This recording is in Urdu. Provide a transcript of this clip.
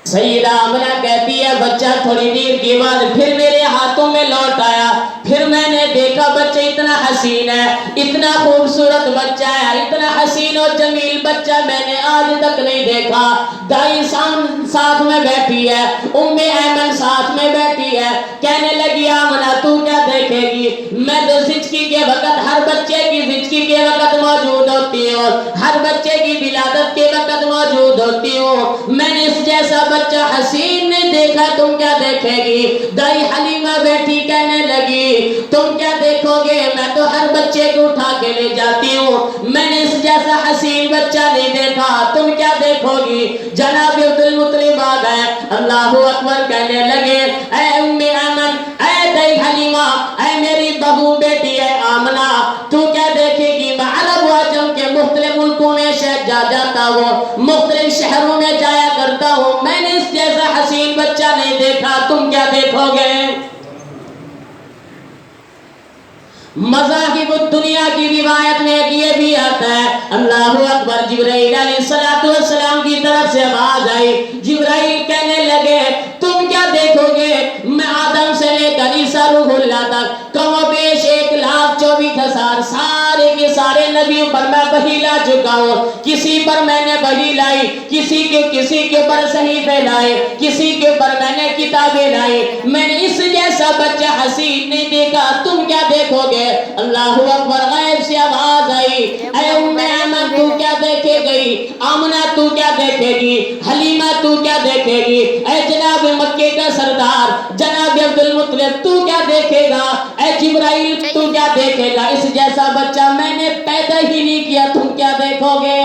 سیدہ آمنہ کہتی ہے بچہ تھوڑی دیر کے بعد پھر میرے ہاتھوں میں لوٹ آیا، پھر میں نے دیکھا بچہ اتنا حسین ہے، اتنا خوبصورت بچہ ہے، اتنا حسین و جمیل بچہ میں نے آج تک نہیں دیکھا۔ دائی ساتھ میں بیٹھی ہے، ایمن ساتھ میں بیٹھی ہے، کہنے لگی آمنہ تو کیا دیکھے گی؟ میں تو زچگی کے وقت ہر بچے کی زچگی کے وقت موجود ہوتی ہوں، ہر بچے کی ولادت کے وقت موجود ہوتی ہوں، میں نے اس جیسا بچہ حسین نے دیکھا، تم کیا دیکھے گی؟ دائی حلیمہ بیٹھی کہنے لگی تم کیا دیکھو گے؟ میں تو ہر بچے کو اٹھا کے لے جاتی ہوں، میں نے اس جیسا حسین بچہ نہیں دیکھا، تم کیا دیکھو گی؟ جناب عبد المطلب آ گئے، اللہ اکبر کہنے لگے اے ایمن، اے دائی حلیمہ، اے میری بہو بیٹی ہے آمنہ، تو کیا دیکھے گی؟ میں عرب و عجم کے مختلف ملکوں میں جاتا ہوں، مختلف شہروں میں جایا کرتا ہوں، میں نے اس جیسا حسین بچہ نہیں دیکھا، تم کیا دیکھو گے؟ مذاہب الدنیا کی روایت میں یہ بھی آتا ہے، اللہ اکبر، جبرائیل علیہ السلام کی طرف سے آواز آئی، جبرائیل کہنے لگے تم کیا دیکھو گے؟ میں آدم سے لے کر عیسیٰ روح اللہ تک کم و بیش 1,24,000 سارے کے سارے نبیوں پر میں وحی لا چکا ہوں، کسی پر میں نے وحی لائی، کسی کے اوپر صحیفے لائے، کسی کے اوپر میں نے کتابیں لائی، میں نے اس جیسا بچہ حسین نہیں دیکھا، تم کیا دیکھو گے؟ اللہ اکبر، غیب سے آواز آئی، اے ایمن تو کیا دیکھے گئی؟ آمنہ تو کیا دیکھے گی؟ حلیمہ تو کیا دیکھے گی؟ اے جناب مکے کا سردار جناب عبد المطلب تو کیا دیکھے گا؟ اے جبرائیل تو کیا دیکھے گا؟ اس جیسا بچہ میں نے پیدا ہی نہیں کیا، تم کیا دیکھو گے؟